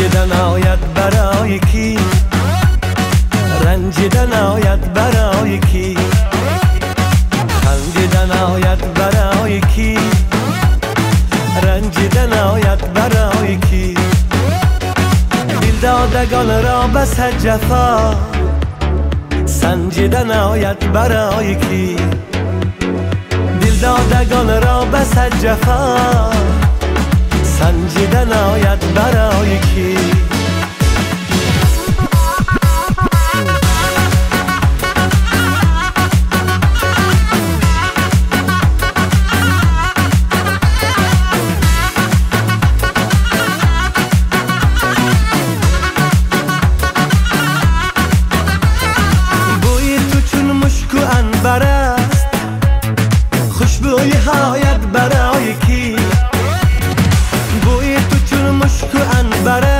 رنجیدن آید برای کی؟ رنجیدن آید برای کی؟ خندیدن آید برای کی؟ رنجیدن آید برای کی؟ دل دادگان را بس جفا سنجیدن آید برای کی؟ دل دادگان را بس جفا سنجیدن آید برای کی؟ بوی تو چون مشک و عنبر است، خوشبوی هایت برای کی؟ بوی تو چون مشک و عنبر